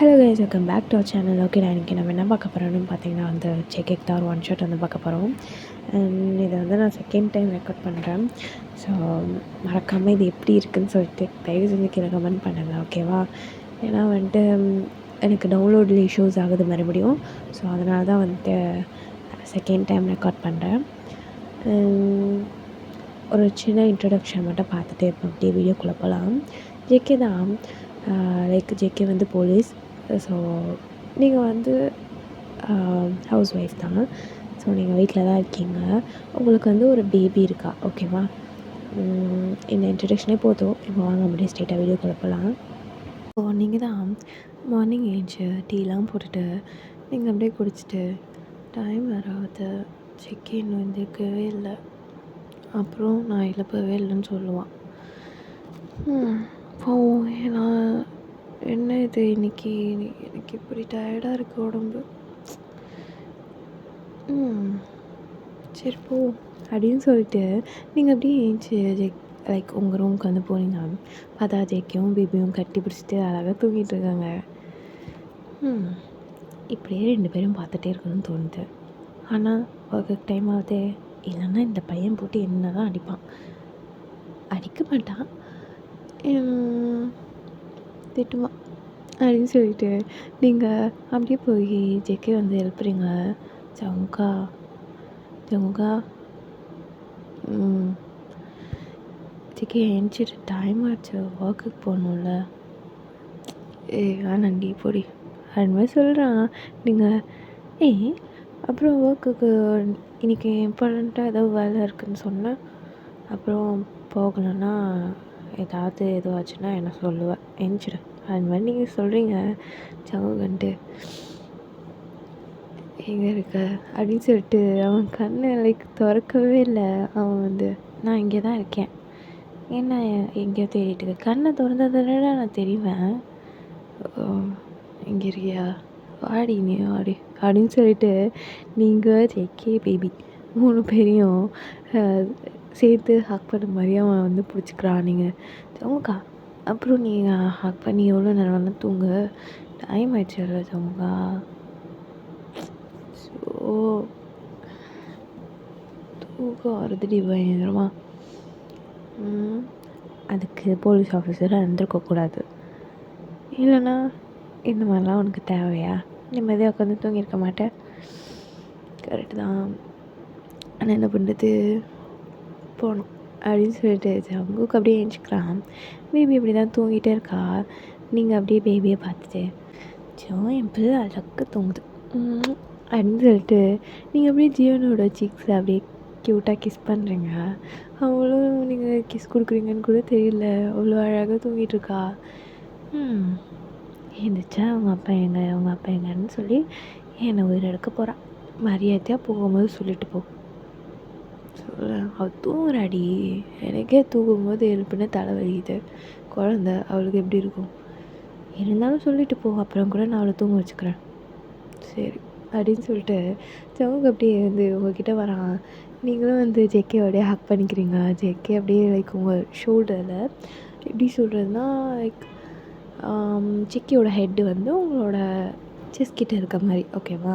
Hello guys, welcome back to our channel. Okay, நான் இன்றைக்கி நம்ம என்ன பார்க்க போகிறோன்னு பார்த்தீங்கன்னா வந்து செக் தான் ஒரு ஒன் ஷாட் வந்து பார்க்க போகிறோம். இதை வந்து நான் செகண்ட் டைம் ரெக்கார்ட் பண்ணுறேன். ஸோ மறக்காமல் இது எப்படி இருக்குதுன்னு சொல்லிட்டு தயவு செஞ்சு கீழே கமெண்ட் பண்ணுங்கள், ஓகேவா? ஏன்னா வந்துட்டு எனக்கு டவுன்லோடில் இஷ்யூஸ் ஆகுது மறுபடியும். ஸோ அதனால தான் வந்துட்டு செகண்ட் டைம் ரெக்கார்ட் பண்ணுறேன். ஒரு சின்ன இன்ட்ரடக்ஷன் மட்டும் பார்த்துட்டு இப்போ அப்படியே வீடியோக்குள்ளே போகலாம். ஜேகே தான், லைக் ஜேகே வந்து போலீஸ். ஸோ நீங்கள் வந்து ஹவுஸ் ஒய்ஃப் தான். ஸோ நீங்கள் வீட்டில் தான் இருக்கீங்க. உங்களுக்கு வந்து ஒரு பேபி இருக்கா, ஓகேவா? இந்த இன்ட்ரடக்ஷனே போதும். இப்போ வாங்க அப்படியே ஸ்ட்ரெயிட்டாக வீடியோக்குள்ளே போகலாம். ஸோ நீங்கள் தான் மார்னிங் ஏஞ்சி டீலாம் போட்டுட்டு நீங்கள் அப்படியே குடிச்சிட்டு டைம் வராது செக் இன்னும் எழுந்திருக்கவே இல்லை, அப்புறம் நான் எழுப்பவே இல்லைன்னு சொல்லுவான். ஏன்னா என்ன இது இன்னைக்கு எனக்கு இப்படி டயர்டாக இருக்குது உடம்பு. சரி போ அப்படின்னு சொல்லிட்டு நீங்கள் அப்படியே ஏஞ்சி லைக் உங்கள் ரூமுக்கு வந்து போனீங்க. பார்த்தா ஜேக்கியும் பேபியும் கட்டி பிடிச்சிட்டு அழகாக தூங்கிட்டு இருக்காங்க. இப்படியே 2 பேரும் பார்த்துட்டே இருக்கணும்னு தோணுது. ஆனால் ஒர்க்கு டைம் ஆகுது. இல்லைன்னா இந்த பையன் போட்டு என்ன தான் அடிப்பான். அடிக்க மாட்டான், திட்டுவான் அப்படின்னு சொல்லிட்டு நீங்கள் அப்படியே போய் ஜேக்கே வந்து எழுப்புறீங்க. ஜமுகா ஜமுகா ஜேக்கே எழுந்திரிச்சிட்டு டைம் ஆச்சு, ஒர்க்குக்கு போகணும்ல. ஆனண்டி பொடி அது மாதிரி சொல்கிறான். நீங்கள் அப்புறம் ஒர்க்குக்கு இன்றைக்கி இம்பார்ட்டண்ட்டாக ஏதோ வேலை இருக்குதுன்னு சொன்னேன். அப்புறம் போகலைன்னா ஏதாவது எதுவாச்சுன்னா என்ன சொல்லுவேன், எழுந்திரிச்சிடு அது மாதிரி நீங்கள் சொல்கிறீங்க. ஜவுகன்ட்டு எங்கே இருக்க அப்படின்னு சொல்லிட்டு அவன் கண்ணை லைக் திறக்கவே இல்லை. அவன் வந்து நான் இங்கே தான் இருக்கேன், என்ன எங்கேயோ தேடிட்டு இருக்க, கண்ணை திறந்ததுனா நான் தெரிவேன். இங்கே இருக்கியா, வாடி நீ வாடி அப்படின்னு சொல்லிட்டு நீங்கள் ஜேகே பேபி 3 பேரையும் சேர்த்து ஹக் பண்ண மாதிரி அவன் வந்து பிடிச்சிக்கிறான். நீங்கள் ஜமுகா அப்புறம் நீங்கள் ஹக் பண்ணி எவ்வளோ நேரம் வேணால் தூங்க, டைம் ஆயிடுச்சு ஜமுகா. ஸோ தூக்கம் வருதுடி பயங்கரமா. அதுக்கு போலீஸ் ஆஃபீஸராக இருந்திருக்கக்கூடாது. இல்லைன்னா இந்த மாதிரிலாம் உனக்கு தேவையா? நிம்மதியாக உட்காந்து தூங்கியிருக்க மாட்டேன். கரெக்டு தான், ஆனால் என்ன பண்ணுறது, போகணும் அப்படின்னு சொல்லிட்டு ஜங்குக்கு அப்படியே எழுந்திரிக்கிறான். பேபி அப்படி தான் தூங்கிட்டே இருக்கா. நீங்கள் அப்படியே பேபியை பார்த்துட்டு என் பிள்ளை அழகாக தூங்குது அப்படின்னு சொல்லிட்டு நீங்கள் அப்படியே ஜீவனோட சீக்ஸை அப்படியே க்யூட்டாக கிஸ் பண்ணுறீங்க. அவளும் நீங்கள் கிஸ் கொடுக்குறீங்கன்னு கூட தெரியல, அவ்வளோ அழகாக தூங்கிட்டுருக்கா. எழுந்திரிச்சா அவங்க அப்பா எங்கன்னு சொல்லி என்னை உயிர் எடுக்க போகிறான். மரியாதையாக போகும்போது சொல்லிட்டு போ. சொல்ல அவள் தூங்குறாடி, எனக்கே தூங்கும்போது எழுப்புன்னு தலை வலிக்குது. குழந்த அவளுக்கு எப்படி இருக்கும்? இருந்தாலும் சொல்லிட்டு போ, அப்புறம் கூட நான் அவளை தூங்க வச்சுக்கிறேன். சரி அப்படின்னு சொல்லிட்டு ஜவுக்கு அப்படியே வந்து உங்ககிட்ட வரான். நீங்களும் வந்து ஜேகேவோடய ஹக் பண்ணிக்கிறீங்க. ஜேகே அப்படியே லைக் உங்கள் ஷோல்டரில் எப்படி சொல்கிறதுனா லைக் ஜேகேயோட ஹெட்டு வந்து உங்களோட செஸ் கிட்ட இருக்க மாதிரி, ஓகேவா?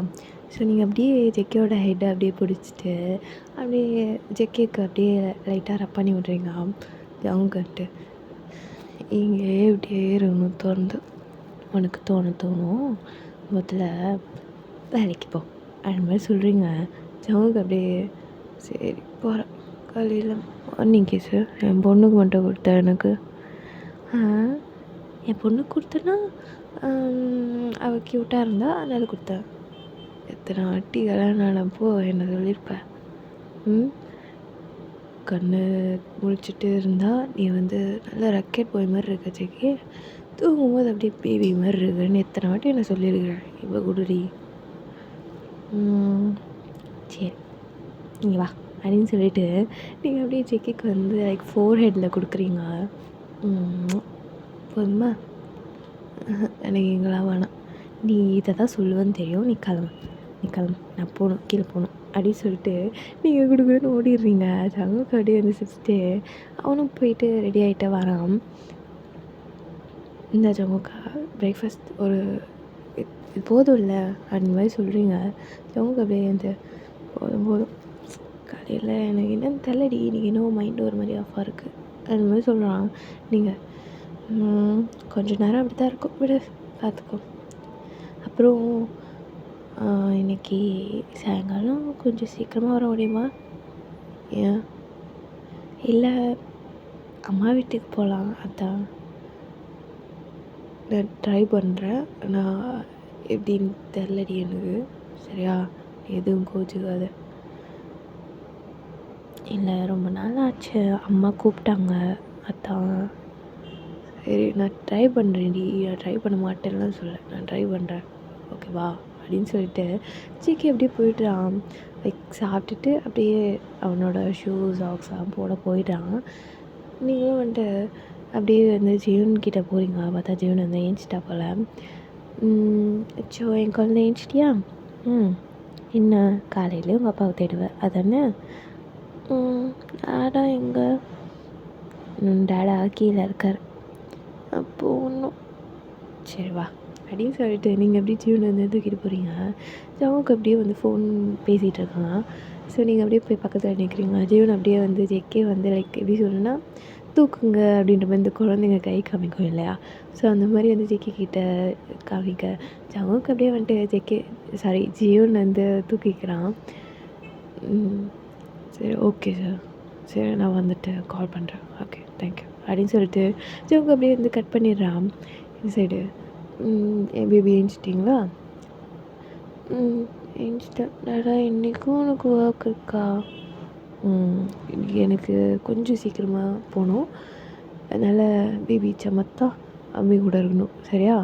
ஸோ நீங்கள் அப்படியே ஜேகேயோட ஹெட்டை அப்படியே பிடிச்சிட்டு அப்படியே ஜேகேக்கு அப்படியே லைட்டாக ரப் பண்ணி விட்றீங்க. ஜவுங்கன்ட்டு இங்கே இப்படியே இருக்கணும் தோணுது. உனக்கு தோணும் முதல்ல வேலைக்கு போ அது மாதிரி சொல்கிறீங்க. ஜவுக்கு அப்படியே சரி போகிறேன். காலையில் மார்னிங் கேஸு என் பொண்ணுக்கு மட்டும் கொடுத்தா எனக்கு. என் பொண்ணுக்கு கொடுத்தேன்னா அவள் க்யூட்டாக இருந்தால் அதனால் கொடுத்தேன். எத்தனை வாட்டி கல்யாணம் ஆனப்போ என்ன சொல்லியிருப்பேன், கண்ணு முழிச்சிட்டு இருந்தால் நீ வந்து நல்லா ரக்கெட் போய் மாதிரி இருக்க ஜேகே, தூங்கும்போது அப்படியே பேபி மாதிரி இருக்குன்னு எத்தனை வாட்டி என்ன சொல்லியிருக்கிறேன். இப்போ குடுடி சரி நீங்கள் வா அப்படின்னு சொல்லிட்டு நீங்கள் அப்படியே ஜேகேக்கு வந்து லைக் 4 ஹெட்டில் கொடுக்குறீங்க. போதுமா? எனக்கு எங்கெல்லாம் வேணாம், நீ இதை தான் சொல்லுவேன்னு தெரியும், நீ கிளம்பு நான் போகணும், கீழே போகணும் அப்படின்னு சொல்லிட்டு நீங்கள் கொடுக்குறேன்னு ஓடிடுறீங்க. ஜங்குக்கு அப்படியே வந்து சிரிச்சிட்டு அவனும் போயிட்டு ரெடி ஆகிட்டே வரான். இந்த ஜமுக்கா பிரேக்ஃபாஸ்ட் ஒரு இது போதும் இல்லை அந்த மாதிரி சொல்கிறீங்க. அவங்க அப்படியே வந்து போதும் போதும் காலையில் எனக்கு என்னன்னு தெரியலடி, இன்றைக்கி இன்னும் மைண்டு ஒரு மாதிரி ஆஃபாக இருக்குது அந்த மாதிரி சொல்கிறான். நீங்கள் கொஞ்சம் நேரம் அப்படி தான் இருக்கும், விடு பார்த்துக்கோ. அப்புறம் இன்றைக்கி சாயங்காலம் கொஞ்சம் சீக்கிரமாக வர முடியுமா? ஏன் இல்லை அம்மா வீட்டுக்கு போகலாம், அதான் நான் ட்ரை பண்ணுறேன். நான் எப்படின்னு தெரிலடி எனக்கு, சரியா? எதுவும் கோச்சுக்காத. இல்லை ரொம்ப நாள் ஆச்சு, அம்மா கூப்பிட்டாங்க, அதான் சரி நான் ட்ரை பண்ணுறேன்டி. நான் ட்ரை பண்ண மாட்டேன்லாம் சொல்ல, நான் ட்ரை பண்ணுறேன், ஓகேவா அப்படின்னு சொல்லிட்டு சீக்கி அப்படியே போய்ட்றான். லைக் சாப்பிட்டுட்டு அப்படியே அவனோட ஷூ சாக்ஸ்லாம் போட போயிட்டான். நீங்களும் வந்துட்டு அப்படியே வந்து ஜீவன்கிட்ட போகிறீங்க. பார்த்தா ஜீவன் வந்து ஏஞ்சிட்டா போல். என் குழந்தை ஏஞ்சிட்டியா? என்ன காலையிலே உங்கள் அப்பாவை தேடுவேன் அதானே? டேடா எங்கே? டேடா கீழே இருக்கார். அப்போது ஒன்றும் சரி வா அப்படின்னு சொல்லிட்டு நீங்கள் அப்படியே ஜீவனை வந்து தூக்கிட்டு போகிறீங்க. ஜாவுக்கு அப்படியே வந்து ஃபோன் பேசிகிட்டு இருக்கான். ஸோ நீங்கள் அப்படியே போய் பக்கத்தில் நிற்கிறீங்க. ஜீவன் அப்படியே வந்து ஜெக்கே வந்து லைக் எப்படி சொல்லணுன்னா தூக்குங்க அப்படின்ற மாதிரி இந்த குழந்தைங்க கை காமிக்கும் இல்லையா? ஸோ அந்த மாதிரி வந்து ஜெக்கி கிட்ட காமிக்க ஜாவுக்கு அப்படியே வந்துட்டு ஜீவன் வந்து தூக்கிக்கிறான். சரி ஓகே சார், சரி நான் வந்துட்டு கால் பண்ணுறேன், ஓகே தேங்க்யூ அப்படின்னு சொல்லிட்டு ஜாவுக்கு அப்படியே வந்து கட் பண்ணிடுறான். இந்த சைடு என் பேபி ஏஞ்சிட்டிங்களா? ஏஞ்சிட்டேன். டேடா இன்றைக்கும் உனக்கு ஒர்க் இருக்கா? எனக்கு கொஞ்சம் சீக்கிரமாக போகணும், அதனால் பேபி சமத்தா அம்மி கூட இருக்கணும், சரியா?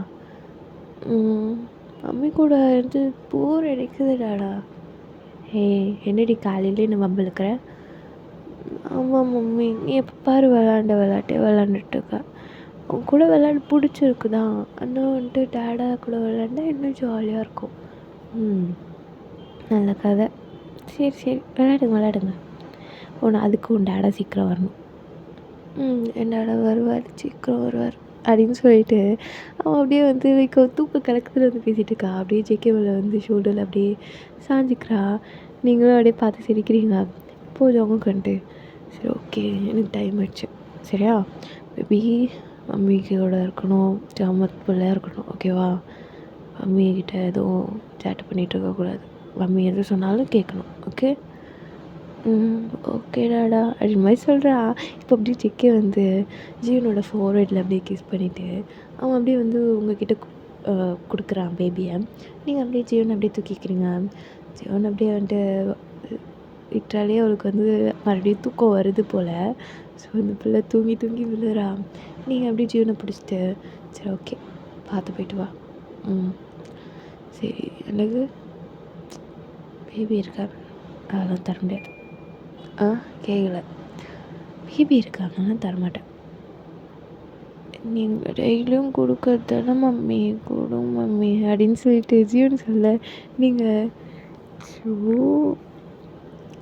அம்மி கூட இருந்து போர் அடிக்குது டாடா. என்னடி காலையிலே நான் வம்பிழுக்கிற? ஆமாம் மம்மி, நீ எப்போ பாரு விளாட்டே விளாண்டுட்டுருக்க. அவன் கூட விளாட பிடிச்சிருக்கு தான், ஆனால் வந்துட்டு டேடா கூட விளாண்டா இன்னும் ஜாலியாக இருக்கும். நல்ல கதை. சரி விளையாடுங்க. அதுக்கு உன் டேடா சீக்கிரம் வரணும். என் டேடா வருவார், சீக்கிரம் வருவார் அப்படின்னு சொல்லிட்டு அவன் அப்படியே வந்து லைக் தூக்க கலக்கத்தில் வந்து பேசிகிட்டு இருக்கா. அப்படியே ஜேகேவில் வந்து ஷோல்டரில் அப்படியே சாஞ்சிக்கிறா. நீங்களும் அப்படியே பார்த்து சிரிக்கிறீங்க. போதும் அவங்க வந்துட்டு சரி ஓகே எனக்கு டைம் ஆயிடுச்சு, சரியா? பேபி மம்மிக்கோட இருக்கணும், ஜாமத் பிள்ளையாக இருக்கணும், ஓகேவா? மம்மிக்கிட்ட எதுவும் சேட்டை பண்ணிகிட்டு இருக்கக்கூடாது. மம்மி எது சொன்னாலும் கேட்கணும், ஓகே? ஓகே டாடா அப்படின்னு மாதிரி சொல்கிறா. இப்போ அப்படியே ஜெக்கே வந்து ஜீவனோட ஃபோர்ஹெட்டில் அப்படியே கிஸ் பண்ணிவிட்டு அவன் அப்படியே வந்து உங்ககிட்ட கொடுக்குறான் பேபியை. நீங்கள் அப்படியே ஜீவனை அப்படியே தூக்கிக்கிறீங்க. ஜீவன் அப்படியே வந்துட்டு லிட்ரலாகவே அவளுக்கு வந்து மறுபடியும் தூக்கம் வருது போல். ஸோ இந்த பிள்ளை தூங்கி விழுறா. நீங்கள் அப்படியே ஜீவனை பிடிச்சிட்டு சரி ஓகே பார்த்து போய்ட்டு வா. சரி எனக்கு பேபி இருக்கா, அதெல்லாம் தர முடியாது. கேட்கல. பேபி இருக்கா, அதெல்லாம் தரமாட்டேன். நீங்கள் டெய்லியும் கொடுக்கறதான மம்மி, கொடுங்க மம்மி அப்படின்னு சொல்லிட்டு ஜீவன் சொல்ல நீங்கள்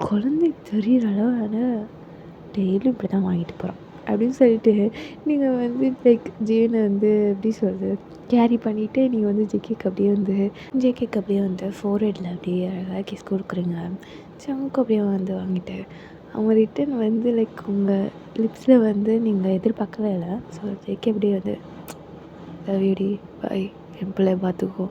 குழந்தைக்கு தெரிகிற அளவான டெய்லியும் இப்படி தான் வாங்கிட்டு போகிறோம் அப்படின்னு சொல்லிட்டு நீங்கள் வந்து லைக் ஜீவனை வந்து எப்படி சொல்கிறது கேரி பண்ணிவிட்டு நீங்கள் வந்து ஜேகேக்கு அப்படியே வந்து ஃபோர்ஹெட்டில் அப்படியே அழகாக கிஸ் கொடுக்குறீங்க. சமுக்கு அப்படியே வந்து வாங்கிட்டு அவங்க ரிட்டன் வந்து லைக் உங்கள் லிப்ஸில் வந்து நீங்கள் எதிர்பார்க்கவே இல்லை. ஸோ ஜேகே அப்படியே வந்து வீடி பாய் என் பிள்ளைய பார்த்துக்கோ,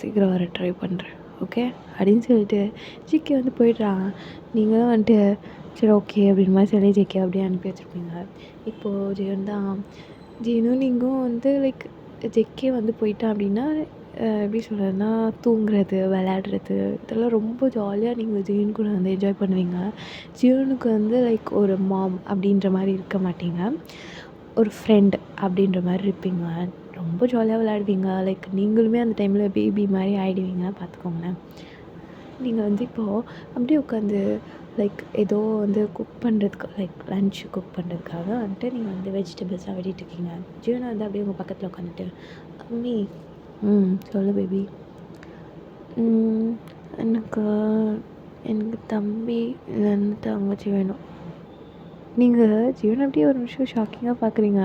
சீக்கிரம் வர ட்ரை பண்ணுறேன், ஓகே அப்படின்னு சொல்லிட்டு ஜிகே வந்து போயிடுறான். நீங்களும் வந்துட்டு சரி ஓகே அப்படின்னு மாதிரி சொல்லி ஜிகே அப்படியே அனுப்பி வச்சுருப்பீங்க. இப்போது ஜீனும் நீங்களும் வந்து லைக் ஜெக்கே வந்து போயிட்டான் அப்படின்னா எப்படி சொல்கிறதுனா தூங்குறது, விளையாடுறது இதெல்லாம் ரொம்ப ஜாலியாக நீங்கள் ஜீவன் கூட வந்து என்ஜாய் பண்ணுவீங்க. ஜீவனுக்கு வந்து லைக் ஒரு மாம் அப்படின்ற மாதிரி இருக்க மாட்டீங்க, ஒரு ஃப்ரெண்ட் அப்படின்ற மாதிரி இருப்பீங்க. ரொம்ப ஜாலியாக விளையாடுவீங்க. லைக் நீங்களுமே அந்த டைமில் பேபி மாதிரி ஆகிடுவீங்க, பார்த்துக்கோங்களேன். நீங்கள் வந்து இப்போது அப்படியே உட்காந்து லைக் ஏதோ வந்து குக் பண்ணுறதுக்கு லைக் லன்ச் குக் பண்ணுறதுக்காக வந்துட்டு நீங்கள் வந்து வெஜிடபிள்ஸ்லாம் வெட்டிகிட்ருக்கீங்க. ஜீவனை வந்து அப்படியே உங்கள் பக்கத்தில் உட்காந்துட்டு அம்மி சொல்லு பேபி, எனக்கு தம்பி இல்லைன்னு தங்கச்சி வேணும். நீங்கள் ஜீவனை அப்படியே ஒரு நிமிஷம் ஷாக்கிங்காக பார்க்குறீங்க.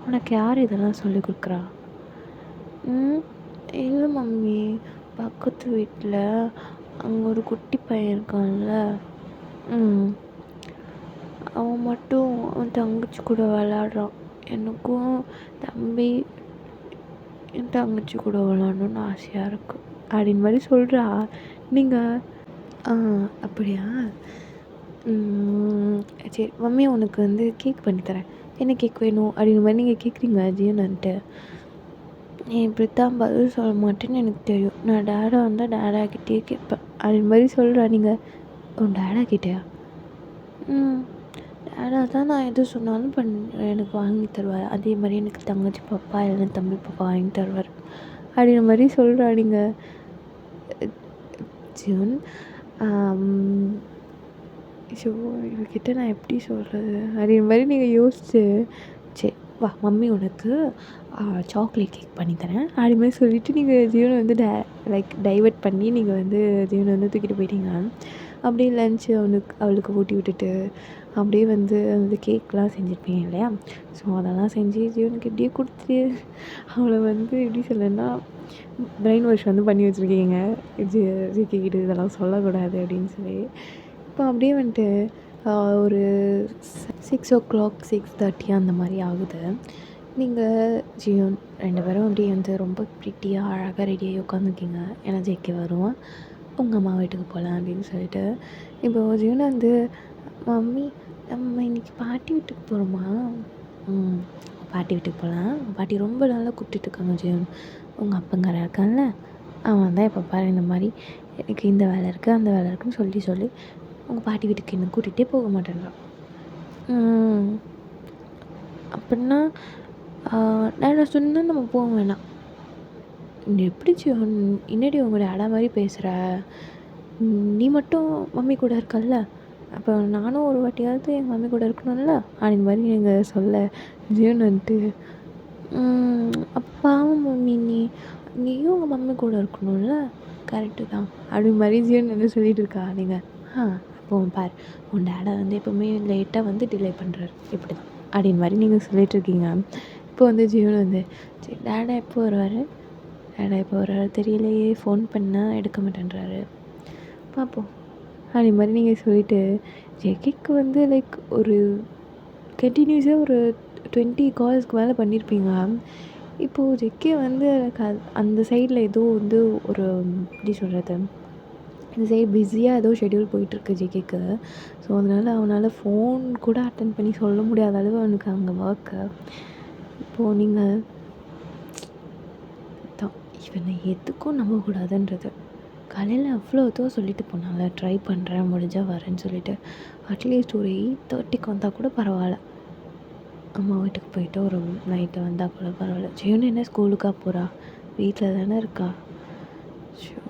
உனக்கு யார் இதெல்லாம் சொல்லிக் கொடுக்குறா? ம். இல்லை மம்மி, பக்கத்து வீட்டில் அங்கே ஒரு குட்டி பையன் இருக்கான்ல, அவன் மட்டும் அவன் தங்கச்சி கூட விளாட்றான். எனக்கும் தம்பி என் தங்கச்சி கூட விளாடணுன்னு ஆசையாக இருக்குது அப்படின்னு மாதிரி சொல்கிறா. நீங்கள் அப்படியா? சரி மம்மி, உனக்கு வந்து கேக் பண்ணித்தரேன். என்ன கேக் வேணும் அப்படின்னு மாதிரி நீங்கள் கேட்குறீங்க ஜீவனன்ட்டு. நீ இப்படித்தான் பதில் சொல்ல மாட்டேன்னு எனக்கு தெரியும். நான் டேடா வந்தால் டேடாக்கிட்டே கேட்பேன் அப்படின்னு மாதிரி சொல்கிறா. நீங்கள் உன் டேடா கிட்டேயா? டேடா தான் நான் எது சொன்னாலும் எனக்கு வாங்கி தருவார். அதே மாதிரி எனக்கு தங்கச்சி பாப்பா இல்லைன்னா தம்பி பாப்பா வாங்கி தருவார் அப்படின்ற மாதிரி சொல்கிறா. நீங்கள் ஜீவன், ஸோ இவகிட்ட நான் எப்படி சொல்கிறது அப்படின்ற மாதிரி நீங்கள் யோசிச்சு, சரி வா மம்மி உனக்கு சாக்லேட் கேக் பண்ணித்தரேன் அப்படி மாதிரி சொல்லிவிட்டு நீங்கள் ஜீவனை வந்து டைவர்ட் பண்ணி நீங்கள் வந்து ஜீவனை வந்து தூக்கிட்டு போயிட்டீங்க. அப்படியே லன்ச்சு அவளுக்கு ஊட்டி விட்டுட்டு அப்படியே வந்து அந்த கேக்லாம் செஞ்சுருப்பீங்க இல்லையா? ஸோ அதெல்லாம் செஞ்சு ஜீவனுக்கு எப்படியே கொடுத்துட்டு அவளை வந்து எப்படி சொல்லணும்னா பிரெயின் வாஷ் வந்து பண்ணி வச்சுருக்கீங்க. ஜிக்கிக்கிட்டு இதெல்லாம் சொல்லக்கூடாது அப்படின்னு சொல்லி. இப்போ அப்படியே வந்துட்டு ஒரு 6:00 6:30 அந்த மாதிரி ஆகுது. நீங்கள் ஜியோன் 2 பேரும் அப்படியே வந்து ரொம்ப ப்ரிட்டியாக அழகாக ரெடியாகி உட்காந்துருக்கீங்க. ஏன்னா ஜேகே வருவான், உங்கள் அம்மா வீட்டுக்கு போகலாம் அப்படின்னு சொல்லிட்டு. இப்போ ஜியோன் வந்து, மம்மி நம்ம இன்றைக்கி பாட்டி வீட்டுக்கு போகிறோமா? பாட்டி வீட்டுக்கு போகலாம். பாட்டி ரொம்ப நாளாக கூப்பிட்டுட்டு இருக்காங்க ஜியோன். உங்கள் அப்பங்கார இருக்கான்ல, அவன் தான் இப்போ பாரு இந்த மாதிரி எனக்கு இந்த வேலை இருக்குது அந்த வேலை இருக்குதுன்னு சொல்லி உங்கள் பாட்டி வீட்டுக்கு என்ன கூட்டிகிட்டே போக மாட்டேன்றான். அப்படின்னா நான் சொன்னால் நம்ம போக வேணாம். நீ எப்படி என்னடி உங்களோட அடா மாதிரி பேசுகிற? நீ மட்டும் மம்மி கூட இருக்கல்ல, அப்போ நானும் ஒரு வாட்டியாவது எங்கள் மம்மி கூட இருக்கணும்ல அப்படின்னு மாதிரி நீங்கள் சொல்ல ஜீவன் வந்துட்டு, அப்பாவும் மம்மி நீயும் உங்கள் மம்மி கூட இருக்கணும்ல, கரெக்டு தான் அப்படின்னு மாதிரி ஜீவன் வந்து சொல்லிகிட்டு இருக்கா. நீங்கள் அப்போ பார், உன் டேடா வந்து எப்போவுமே லேட்டாக வந்து டிலே பண்ணுறாரு, இப்படி தான் அப்படின்னு மாதிரி நீங்கள் சொல்லிகிட்ருக்கீங்க. இப்போ வந்து ஜீவன் வந்து, சரி டேடா எப்போ வருவார் தெரியலையே, ஃபோன் பண்ணால் எடுக்க மாட்டேன்றாரு, பார்ப்போம் அப்படி மாதிரி நீங்கள் சொல்லிவிட்டு ஜெகிக்கு வந்து ஒரு கண்டினியூஸாக ஒரு 20 கால்ஸ்க்கு மேலே பண்ணியிருப்பீங்க. இப்போது ஜெக்கே வந்து அந்த சைடில் ஏதோ வந்து ஒரு எப்படி சொல்கிறது, இந்த சைடு பிஸியாக ஏதோ ஷெட்யூல் போயிட்டுருக்கு ஜேகேக்கு. ஸோ அதனால் அவனால் ஃபோன் கூட அட்டன் பண்ணி சொல்ல முடியாத அளவு அவனுக்கு அங்கே ஒர்க்கு. இப்போது நீங்கள் தான் இவனை எதுக்கும் நம்பக்கூடாதுன்றது. காலையில் அவ்வளோ சொல்லிட்டு போனால, ட்ரை பண்ணுறேன் முடிஞ்சால் வரேன்னு சொல்லிவிட்டு, அட்லீஸ்ட் ஒரு 8:30க்கு வந்தால் கூட பரவாயில்ல, அம்மா வீட்டுக்கு போயிட்டு ஒரு நைட்டு வந்தால் கூட பரவாயில்ல. ஜெயன் என்ன ஸ்கூலுக்காக போகிறா, வீட்டில் தானே இருக்கா. ஷோ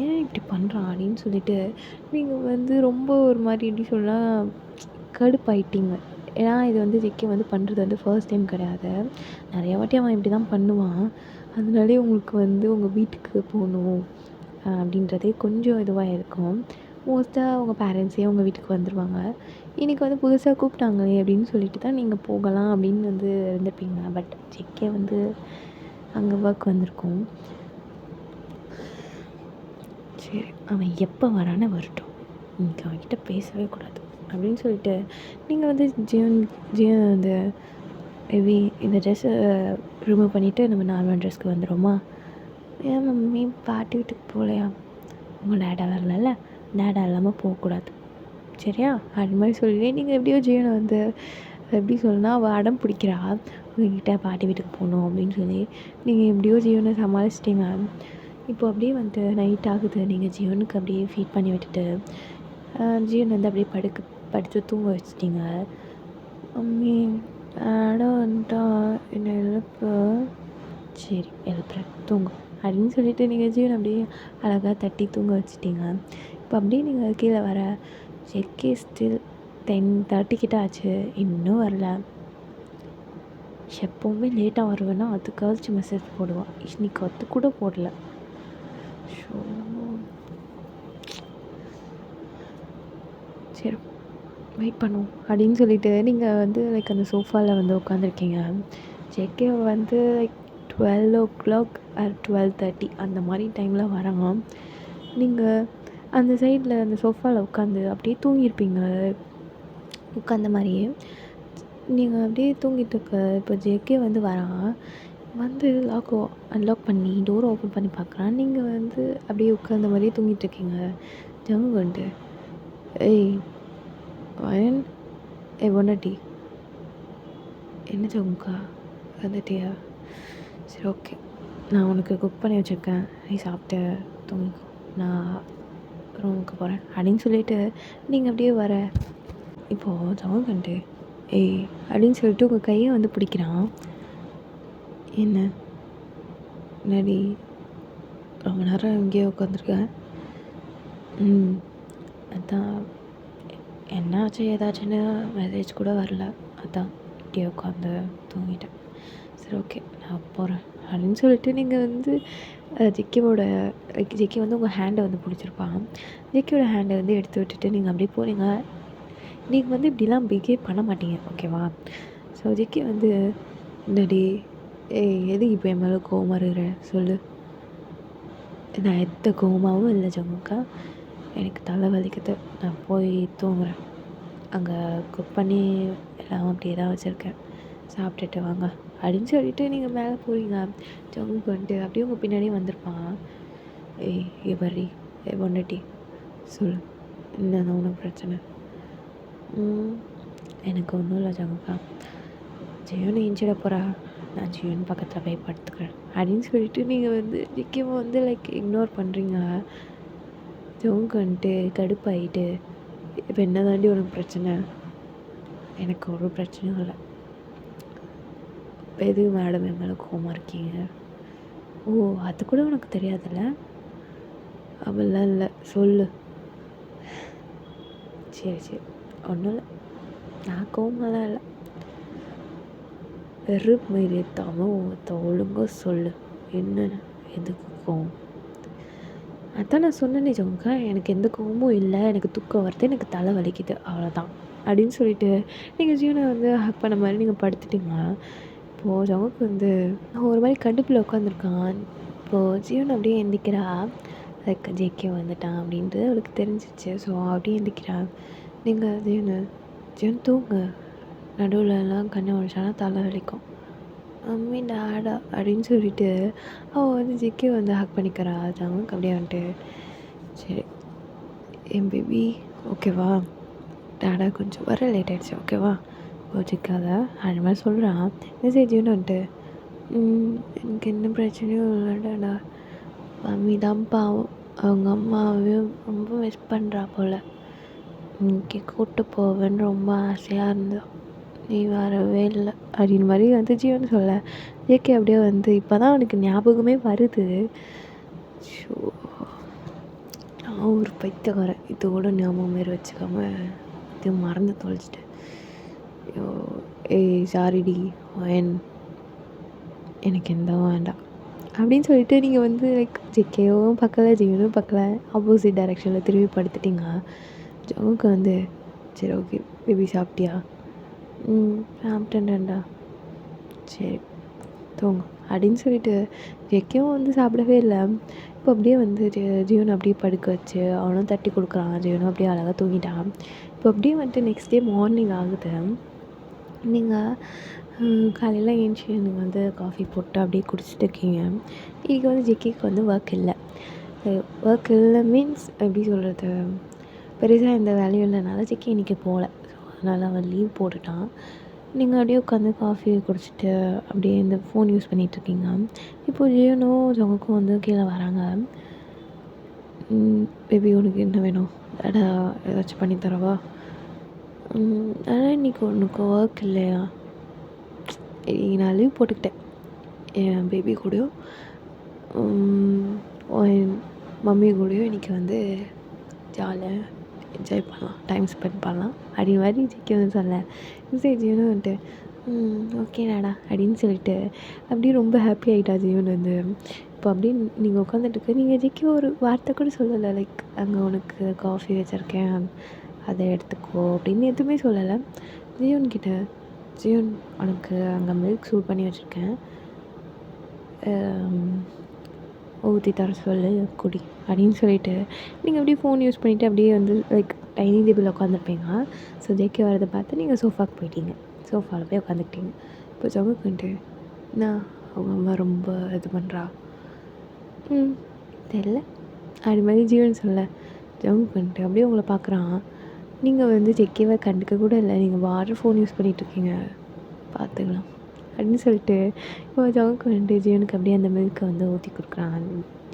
ஏன் இப்படி பண்ணுறான் அப்படின்னு சொல்லிட்டு நீங்கள் வந்து ரொம்ப ஒரு மாதிரி எப்படி சொல்லலாம் கடுப்பாயிட்டீங்க. ஏன்னா இது வந்து ஜெக்கே வந்து பண்ணுறது வந்து ஃபர்ஸ்ட் டைம் கிடையாது, நிறைய வாட்டி அவன் இப்படி தான் பண்ணுவான். அதனாலே உங்களுக்கு வந்து உங்கள் வீட்டுக்கு போகணும் அப்படின்றதே கொஞ்சம் இதுவாக இருக்கும். மோஸ்ட்டாக உங்கள் பேரண்ட்ஸே உங்கள் வீட்டுக்கு வந்துடுவாங்க. இன்றைக்கி வந்து புதுசாக கூப்பிட்டாங்களே அப்படின்னு சொல்லிட்டு தான் நீங்கள் போகலாம் அப்படின்னு வந்து இருந்திருப்பீங்க. பட் ஜெக்கே வந்து அங்கே ஒர்க் வந்திருக்கும். சரி அவன் எப்போ வரானே வரட்டும், இன்றைக்கி அவன்கிட்ட பேசவே கூடாது அப்படின்னு சொல்லிட்டு நீங்கள் வந்து ஜியன் வந்து மேபி இந்த ட்ரெஸ்ஸை ரிமூவ் பண்ணிவிட்டு நம்ம நார்மல் ட்ரெஸ்க்கு வந்துடுமா? ஏன் மம்மி பாட்டி வீட்டுக்கு போகலையா? உங்கள் டேடா வரல, டேடா இல்லாமல் போகக்கூடாது சரியா அது மாதிரி சொல்லி நீங்கள் எப்படியோ ஜியனை வந்து எப்படி சொல்லணும்னா அவள் அடம் பிடிக்கிறா உங்ககிட்ட பாட்டி வீட்டுக்கு போகணும் அப்படின்னு சொல்லி நீங்கள் எப்படியோ ஜீவனை சமாளிச்சிட்டிங்க. இப்போ அப்படியே வந்துட்டு நைட் ஆகுது, நீங்கள் ஜீவனுக்கு அப்படியே ஃபீட் பண்ணி விட்டுட்டு ஜீவன் வந்து அப்படியே படுத்து தூங்க வச்சிட்டிங்க. மம்மி ஆடம் வந்துட்டா என்னை எழுப்பு, சரி எழுப்புறேன் தூங்கும் அப்படின்னு சொல்லிட்டு நீங்கள் ஜீவன் அப்படியே அழகாக தட்டி தூங்க வச்சிட்டிங்க. இப்போ அப்படியே நீங்கள் கீழே வர ஜெக்கே ஸ்டில் 10:30 கிட்ட ஆச்சு, இன்னும் வரல. எப்போவுமே லேட்டாக வருவேன்னா அதுக்காச்சும் மெசேஜ் போடுவான், இன்னைக்கு அது கூட போடல. ஸோ சரி வெயிட் பண்ணுவோம் அப்படின்னு சொல்லிட்டு நீங்கள் வந்து லைக் அந்த சோஃபாவில் வந்து உட்காந்துருக்கீங்க. ஜேகே வந்து லைக் 12:00 ஆர் 12:30 அந்த மாதிரி டைமில் வராங்க. நீங்கள் அந்த சைடில் அந்த சோஃபாவில் உட்காந்து அப்படியே தூங்கியிருப்பீங்க. உட்காந்த மாதிரியே நீங்கள் அப்படியே தூங்கிட்டு இருக்க இப்போ ஜேகே வந்து வரான். வந்து அன்லாக் பண்ணி டோரை ஓப்பன் பண்ணி பார்க்குறான். நீங்கள் வந்து அப்படியே உட்காந்த மாதிரியே தூங்கிட்டுருக்கீங்க. ஜங்கு வந்துட்டு ஏய் வயன் பொண்டாட்டி என்ன ஜங்குக்கா வந்துட்டியா? சரி ஓகே, நான் உனக்கு குக் பண்ணி வச்சுருக்கேன், நீ சாப்பிட்டு தூங்கிக்கோ, நான் ரூமுக்கு போகிறேன் அப்படின்னு சொல்லிட்டு நீங்கள் அப்படியே வர. இப்போது ஜவுகண்டு ஏய் அப்படின்னு சொல்லிட்டு உங்கள் கையை வந்து பிடிக்கிறான். என்ன என்னடி ரொம்ப நேரம் இங்கேயே உட்காந்துருக்கேன்? அதான் என்னாச்சு ஏதாச்சுன்னு மெசேஜ் கூட வரல, அதான் இப்படியே உட்காந்து தூங்கிட்டேன். சரி ஓகே நான் போகிறேன் அப்படின்னு சொல்லிட்டு நீங்கள் வந்து ஜிக்கி வந்து உங்கள் ஹேண்டை வந்து பிடிச்சிருப்பான். ஜிக்கியோட ஹேண்டை வந்து எடுத்து விட்டுட்டு நீங்கள் அப்படியே போகிறீங்க. நீங்கள் வந்து இப்படிலாம் பிஹேவ் பண்ண மாட்டீங்க, ஓகேவா? ஸோ ஜிக்கி வந்து என்னடி எதுக்கு இப்போ என் மேலே கோவமாக இருக்கிற சொல்லு. நான் எந்த கோவமாகவும் இல்லை ஜமுக்கா, எனக்கு தலை வலிக்குது, நான் போய் தூங்குறேன். அங்கே குக் பண்ணி எல்லாம் அப்படியே தான் வச்சுருக்கேன், சாப்பிட்டுட்டு வாங்க அப்படின்னு சொல்லிட்டு நீங்கள் மேலே போகிறீங்க. ஜம்முக்கு வந்துட்டு அப்படியே உங்கள் பின்னாடியே வந்திருப்பான். ஏய் பொண்டாட்டி சொல்லு, என்ன உனக்கு பிரச்சனை? எனக்கு ஒன்றும் இல்லை ஜமுக்கா, ஜெயோன்னு இன்ச்சிட போகிறா, நான் ஜியோன்னு பக்கத்தில் போய் படுத்துக்கிறேன் அப்படின்னு சொல்லிட்டு நீங்கள் வந்து முக்கியமாக வந்து லைக் இக்னோர் பண்ணுறீங்க. ஜோங்க வந்துட்டு கடுப்பாயிட்டு இப்போ என்ன தாண்டி உனக்கு பிரச்சனை? எனக்கு ஒரு பிரச்சனையும் இல்லை, இப்போ எதுக்கு மேடம் என் மேலே கோவமாக இருக்கீங்க? ஓ அது கூட உனக்கு தெரியாதுல்ல? அப்படிலாம் இல்லை, சொல்லு. சரி ஒன்றும் இல்லை, நான் கோவமாலாம் இல்லை, வெறுப்பு ஒழுங்காக சொல்லு, என்னென்ன எதுக்கு கோவம்? அதான் நான் சொன்னேனே ஜமுக்கா, எனக்கு எந்த கோவமும் இல்லை, எனக்கு தூக்கம் வருது, எனக்கு தலை வலிக்குது, அவ்வளோதான் அப்படின்னு சொல்லிட்டு நீங்கள் ஜீவனை வந்து ஹக் பண்ண மாதிரி நீங்கள் படுத்துட்டீங்க. இப்போது ஜமுக்கு வந்து ஒரு மாதிரி கடுப்பில் உட்காந்துருக்கான். இப்போது ஜீவன் அப்படியே எந்திக்கிறா, லைக் ஜேகே வந்துட்டான் அப்படின்ட்டு அவளுக்கு தெரிஞ்சிச்சு. ஸோ அப்படியே எந்திக்கிறா. நீங்கள் ஜீவன் தூங்க, நடுவில்லாம் கண்ணை முடிச்சானா தலை வலிக்கும், மம்மி டாடா அப்படின்னு சொல்லிட்டு அவள் வந்து ஜிக்கி வந்து ஹக் பண்ணிக்கிறா. ஜமுக்கு அப்படியே வந்துட்டு சரி என் பேபி ஓகேவா, டாடா கொஞ்சம் வர லேட் ஆகிடுச்சு ஓகேவா, கோச்சிக்காத அது மாதிரி சொல்கிறான். மெசேஜ்னு வந்துட்டு எனக்கு என்ன பிரச்சனையும் இல்லை டாடா, மம்மி தான் பாவம், அவங்க அம்மாவையும் ரொம்ப மிஸ் பண்ணுறா போல், இன்றைக்கி கூப்பிட்டு போவேன்னு ரொம்ப ஆசையாக இருந்தோம், நீ வரவே இல்லை அப்படின்னு மாதிரி வந்து ஜீவன் சொல்ல. ஜேகே அப்படியே வந்து இப்போ தான் அவனுக்கு ஞாபகமே வருது. ஷோ நான் ஒரு பைத்தியக்காரன், இது கூட ஞாபகம் மாரி வச்சுக்காம இது மறந்து தொலைச்சிட்டேன். சாரிடி எனக்கு எந்த வேண்டாம் அப்படின்னு சொல்லிட்டு நீங்கள் வந்து லைக் ஜேகேவும் பக்கல ஜீவனும் பக்கல ஆப்போசிட் டைரெக்ஷனில் திரும்பி படுத்துட்டிங்க. ஜோவுக்கு வந்து சரி ஓகே பேபி சாப்பிட்டியா? சாப்பிட்டேன்டா, சரி தூங்க அப்படின்னு சொல்லிட்டு ஜேகேவும் வந்து சாப்பிடவே இல்லை. இப்போ அப்படியே வந்து ஜீவனை அப்படியே படுக்க வச்சு அவனும் தட்டி கொடுக்குறான். ஜீவனும் அப்படியே அழகாக தூங்கிட்டான். இப்போ அப்படியே வந்துட்டு நெக்ஸ்ட் டே மார்னிங் ஆகுது. நீங்கள் காலையில் ஏஞ்சி நீங்கள் வந்து காஃபி போட்டு அப்படியே குடிச்சிட்டு இருக்கீங்க. இன்றைக்கி வந்து ஜிக்கிக்கு வந்து ஒர்க் இல்லை. மீன்ஸ் எப்படி சொல்கிறது, பெருசாக எந்த வேலையும் இல்லைனால ஜிக்கி இன்றைக்கி போகல. ஸோ அதனால் அவன் லீவ் போட்டுட்டான். நீங்கள் அப்படியே உட்காந்து காஃபி குடிச்சிட்டு அப்படியே இந்த ஃபோன் யூஸ் பண்ணிகிட்ருக்கீங்க. இப்போது ஜியோனும் ஜோங்குக்கும் வந்து கீழே வராங்க. பேபி உனக்கு என்ன வேணும்? டாடா ஏதாச்சும் பண்ணி தரவா? ஆனால் இன்றைக்கி உனக்கு ஒர்க் இல்லையா? நான் லீவ் போட்டுக்கிட்டேன், என் பேபி கூடயும் என் மம்மி கூடயும் இன்றைக்கி வந்து ஜாலியாக என்ஜாய் பண்ணலாம், டைம் ஸ்பெண்ட் பண்ணலாம் அப்படின்னு மாதிரி ஜிக்கி வந்து சொல்ல. ஜீவனும் வந்துட்டு ஓகே டாடா அப்படின்னு சொல்லிட்டு அப்படியே ரொம்ப ஹாப்பி ஆகிட்டா ஜீவன் வந்து. இப்போ அப்படியே நீங்கள் உட்காந்துட்டுருக்கு, நீங்கள் ஜிக்கி ஒரு வார்த்தை கூட சொல்லலை, லைக் அங்கே உனக்கு காஃபி வச்சுருக்கேன் அதை எடுத்துக்கோ அப்படின்னு எதுவுமே சொல்லலை. ஜியோன்கிட்ட ஜியோன் உனக்கு அங்கே மில்க் சூட் பண்ணி வச்சுருக்கேன், ஊற்றி தர சொல்லு குடி அப்படின்னு சொல்லிட்டு நீங்கள் அப்படியே ஃபோன் யூஸ் பண்ணிவிட்டு அப்படியே வந்து லைக் டைனிங் டேபிளில் உட்காந்துருப்பீங்க. ஸோ ஜேகே வரதை பார்த்து நீங்கள் சோஃபாவுக்கு போயிட்டீங்க, சோஃபாவில் போய் உட்காந்துக்கிட்டீங்க. இப்போ ஜமுக்கு வந்துட்டு நான் அவங்க அம்மா ரொம்ப இது பண்ணுறா தெரில அது மாதிரி ஜீவன் சொல்ல ஜமுக்கு வந்துட்டு அப்படியே உங்களை பார்க்குறான். நீங்கள் வந்து ஜெக்கேவை கண்டுக்க கூட இல்லை, நீங்கள் வாட்டர் ஃபோன் யூஸ் பண்ணிகிட்ருக்கீங்க, பார்த்துக்கலாம் அப்படின்னு சொல்லிட்டு இப்போ ஜமுக்கு வந்துட்டு ஜீவனுக்கு அப்படியே அந்த மில்கை வந்து ஊற்றி கொடுக்குறான்.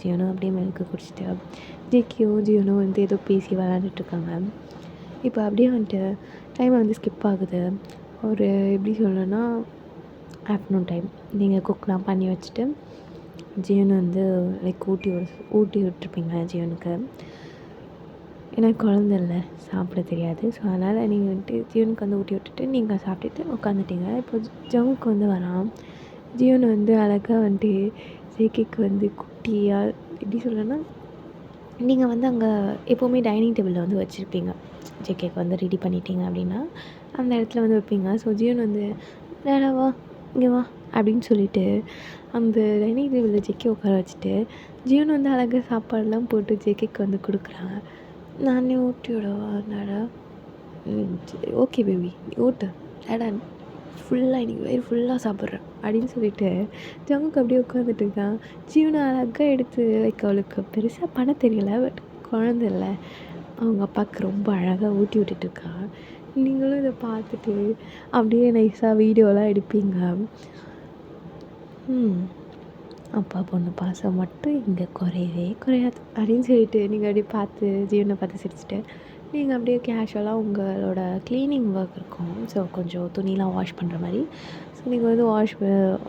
ஜீவனும் அப்படியே மில்கை குடிச்சிட்டு ஜெக்கியும் ஜீவனும் வந்து ஏதோ பேசி விளாண்டுட்ருக்காங்க. இப்போ அப்படியே வந்துட்டு டைம் வந்து ஸ்கிப் ஆகுது. ஒரு எப்படி சொல்லணும்னா ஆஃப்டர்நூன் டைம். நீங்கள் குக்லாம் பண்ணி வச்சுட்டு ஜீவனை வந்து லைக் ஊட்டி விட்டுருப்பீங்க ஜீவனுக்கு. ஏன்னா குழந்த இல்லை, சாப்பிட தெரியாது. ஸோ அதனால் நீங்கள் வந்துட்டு ஜீவனுக்கு வந்து ஊட்டி விட்டுட்டு நீங்கள் சாப்பிட்டுட்டு உட்காந்துட்டீங்க. இப்போ ஜமுக்கு வந்து வரான். ஜீவன் வந்து அழகாக வந்துட்டு ஜேகேக்கு வந்து குட்டியாக எப்படி சொல்லணும்னா நீங்கள் வந்து அங்கே எப்போவுமே டைனிங் டேபிளில் வந்து வச்சுருப்பீங்க. ஜேகேக்கு வந்து ரெடி பண்ணிட்டீங்க அப்படின்னா அந்த இடத்துல வந்து வைப்பீங்க. ஸோ ஜீவன் வந்து டேடா வா இங்கே வா அப்படின்னு சொல்லிட்டு அந்த டைனிங் டேபிளில் ஜேகே உட்கார வச்சுட்டு ஜீவன் வந்து அழகாக சாப்பாடெலாம் போட்டு ஜேகேக்கு வந்து கொடுக்குறான். நானே ஊட்டி விடவா டேடா? ஓகே பேபி நீ ஊட்டு டேடா, ஃபுல்லாக இன்றைக்கி வயிறு ஃபுல்லாக சாப்பிட்றேன் அப்படின்னு சொல்லிட்டு ஜமுக்கு அப்படியே உட்காந்துட்டு இருக்கான். ஜீவனை அழகாக எடுத்து லைக் அவளுக்கு பெருசாக பண்ண தெரியல, பட் குழந்தை இல்லை, அவங்க அப்பாவுக்கு ரொம்ப அழகாக ஊட்டி விட்டுட்டுருக்கா. நீங்களும் இதை பார்த்துட்டு அப்படியே நைஸாக வீடியோலாம் எடுப்பீங்க. அப்பா பொண்ணு பாசம் மட்டும் இங்கே குறையவே குறையாது அப்படின்னு சொல்லிட்டு நீங்கள் அப்படியே பார்த்து ஜீவனை பார்த்து சிரிச்சுட்டு நீங்கள் அப்படியே கேஷுவலாக உங்களோட க்ளீனிங் ஒர்க் இருக்கும். ஸோ கொஞ்சம் துணிலாம் வாஷ் பண்ணுற மாதிரி. ஸோ நீங்கள் வந்து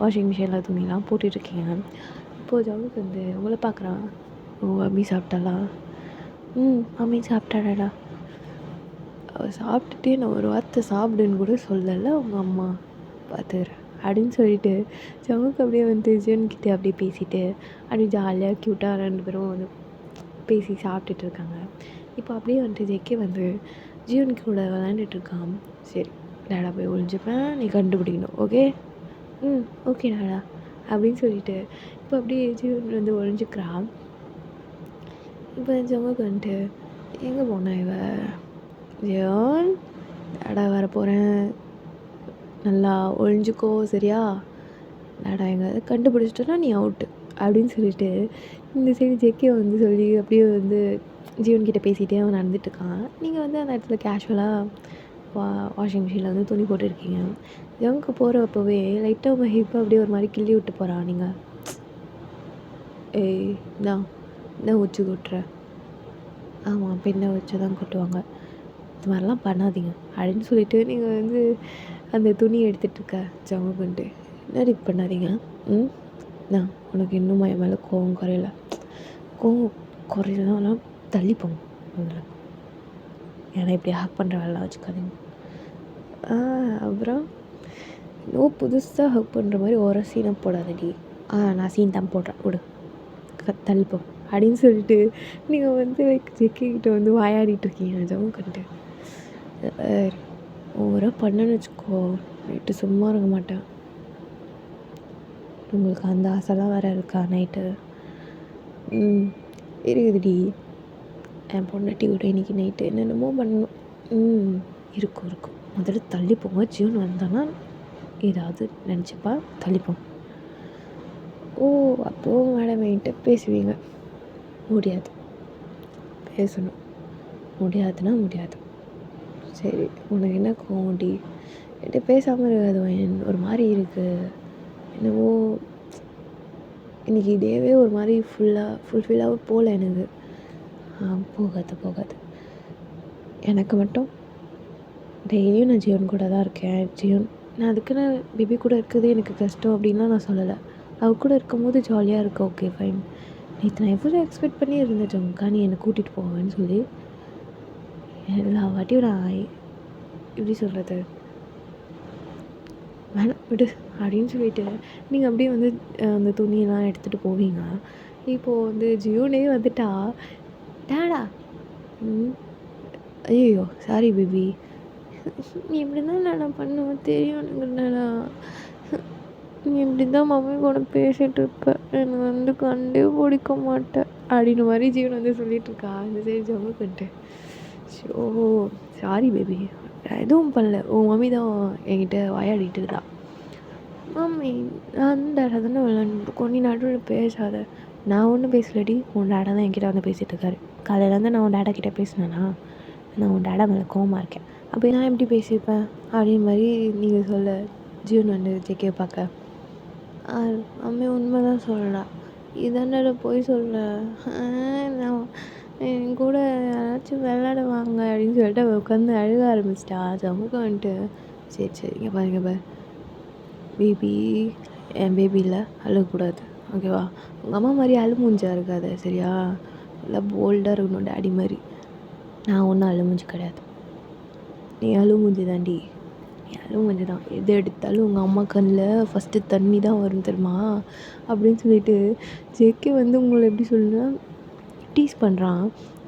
வாஷிங் மிஷினில் துணிலாம் போட்டுட்ருக்கீங்க. இப்போது ஜவுக்கு வந்து உங்களை பார்க்குறான். ஓ அம்மி சாப்பிட்டாளா? அம்மி சாப்பிட்டாடா. அவள் சாப்பிட்டுட்டே நான் ஒரு வார்த்தை சாப்பிடுன்னு கூட சொல்லலை உங்கள் அம்மா, பார்த்துக்கிறேன் அப்படின்னு சொல்லிட்டு ஜமுக்கு அப்படியே வந்து ஜீவன்கிட்ட அப்படியே பேசிட்டு அப்படியே ஜாலியாக க்யூட்டாக 2 பேரும் வந்து பேசி சாப்பிட்டுட்டு இருக்காங்க. இப்போ அப்படியே வந்துட்டு ஜெக்கே வந்து ஜீவன் கூட விளாண்டுட்ருக்கான். சரி டேடா போய் ஒழிஞ்சுப்பேன், நீ கண்டுபிடிக்கணும், ஓகே? ஓகே டேடா அப்படின்னு சொல்லிட்டு இப்போ அப்படியே ஜீவன் வந்து ஒழிஞ்சுக்கிறான். இப்போ ஜமுக்கு வந்துட்டு எங்கே போனா இவ? ஜீவன் டேடா வர போகிறேன், நல்லா ஒழிஞ்சுக்கோ சரியா? டேடா எங்கே கண்டுபிடிச்சிட்டோன்னா நீ அவுட்டு அப்படின்னு சொல்லிட்டு இந்த சைடு ஜெக்கே வந்து சொல்லி அப்படியே வந்து ஜீவன்கிட்ட பேசிகிட்டே அவன் நடந்துட்டுருக்கான். நீங்கள் வந்து அந்த இடத்துல கேஷுவலாக வாஷிங் மிஷினில் வந்து துணி போட்டுருக்கீங்க. ஜமுக்கு போகிறப்பவே லைட்டாக உங்கள் ஹிப்பை அப்படியே ஒரு மாதிரி கிள்ளி விட்டு போகிறான். நீங்கள் ஏய் நான் உச்சி கொட்டுற, ஆமாம் பெண்ணை வச்சு தான் கொட்டுவாங்க, இது மாதிரிலாம் பண்ணாதீங்க அப்படின்னு சொல்லிட்டு நீங்கள் வந்து அந்த துணி எடுத்துகிட்ருக்க ஜமுக்குன்ட்டு என்னடி பண்ணாதீங்க. நான் உனக்கு இன்னும் என் மேலே கோவம் குறையல, கோவம் குறையலாம் தள்ளிப்போங்க முதல்ல, ஏன்னா இப்படி ஹக் பண்ணுற வேலைலாம் வச்சுக்காதீங்க. அப்புறம் இன்னும் புதுசாக ஹக் பண்ணுற மாதிரி ஒரு சீனை போடாதடி. நான் சீன் தான் போடுறேன் விடு, தள்ளிப்போம் அப்படின்னு சொல்லிட்டு நீங்கள் வந்து லைக் ஜெக்கிக்கிட்ட வந்து வாயாடிட்டுருக்கீங்க ஜமுக்குன்ட்டு. ஓவராக பண்ணணும்னு வச்சுக்கோ, நைட்டு சும்மா இருக்க மாட்டேன். உங்களுக்கு அந்த ஆசைலாம் வேறு இருக்கா நைட்டு? இருக்குதுடி, என் பொண்டாட்டி கூட இன்றைக்கி நைட்டு என்னென்னமோ பண்ணணும். இருக்கும் முதல்ல தள்ளிப்போங்க. ஜீவன் வந்தானா ஏதாவது நினச்சிப்பா, தள்ளிப்போம். ஓ அப்போது மேடம் என்கிட்ட பேசுவீங்க? முடியாது, பேசணும். முடியாதுன்னா முடியாது. சரி உனக்கு என்ன கோவம்டி? என்கிட்ட பேசாமல் இருக்காது, ஒரு மாதிரி இருக்குது என்னவோ இன்றைக்கி டேவே ஒரு மாதிரி ஃபுல்ஃபில்லாக போகல எனக்கு. போகாது எனக்கு மட்டும் டெய்லியும் நான் ஜீவன் கூட தான் இருக்கேன். ஜீவன் நான் அதுக்குன்னு பேபி கூட இருக்கிறதே எனக்கு கஷ்டம் அப்படின்லாம் நான் சொல்லலை. அவ கூட இருக்கும்போது ஜாலியாக இருக்கா, ஓகே ஃபைன். நேற்று நான் எவ்வளோ எக்ஸ்பெக்ட் பண்ணி இருந்தேன் ஜமுக்கா நீ என்னை கூட்டிகிட்டு போவேன்னு சொல்லி. எல்லா வாட்டியும் நான் எப்படி சொல்கிறது, வேணாம் விடு அப்படின்னு சொல்லிட்டு நீங்கள் அப்படியே வந்து அந்த துணியெல்லாம் எடுத்துகிட்டு போவீங்க. இப்போது வந்து ஜியோனே வந்துட்டா டேடா ஐயோ சாரி பேபி. நீ இப்படி தான் நான் பண்ணுவேன் தெரியும் எனக்கு நீ இப்படி தான் மம்மி கூட பேசிகிட்டு இருப்ப, எனக்கு கண்டே பிடிக்க மாட்டேன் அப்படின்னு மாதிரி ஜீவன் சொல்லிகிட்ருக்கா. இந்த சைடு ஜம்முக்கிட்டு ஸோ சாரி பேபி, எதுவும் பண்ணல, உன் மம்மி தான் என்கிட்ட வாயாடிட்டு இருந்தா. மம்மி நான் டேடா தானே விளாண்டுருக்கோம், நீ நடுவில் பேசாத. நான் ஒன்றும் பேசலடி, உன் டேடா தான் என்கிட்ட பேசிகிட்டு இருக்காரு. காலையிலேருந்து நான் உன் டேடா கிட்டே பேசினேன்னா நான் உன் டேடா மேலே கோவமாக இருக்கேன், அப்போ நான் எப்படி பேசியிருப்பேன் அப்படின்னு மாதிரி நீங்கள் சொல்ல. ஜீவன் ஜெகே பார்க்க மம்மி உண்மை தான் சொல்லலாம், இதாண்டா போய் சொல்ல, நான் என் கூட யாராச்சும் விளாடுவாங்க அப்படின்னு சொல்லிட்டு அவள் உட்காந்து அழுக ஆரம்பிச்சிட்டா. ஜம்முக்கு சரி சரி இங்கே பாருங்க பேபி, என் பேபியில் அழுகக்கூடாது ஓகேவா? உங்கள் அம்மா மாதிரி அழுமூஞ்சா இருக்காது சரியா? நல்லா போல்டாக இருக்கணும் டேடி மாதிரி. நான் ஒன்றும் அழுமூஞ்சி கிடையாது, நீ அழுமூஞ்சி தாண்டி, நீ அழுமூஞ்சி தான். எது எடுத்தாலும் உங்கள் அம்மா கண்ணில் ஃபஸ்ட்டு தண்ணி தான் வரும் தெரியுமா அப்படின்னு சொல்லிட்டு ஜெக்கி உங்களை எப்படி சொல்லுன்னா டீஸ் பண்ணுறான்.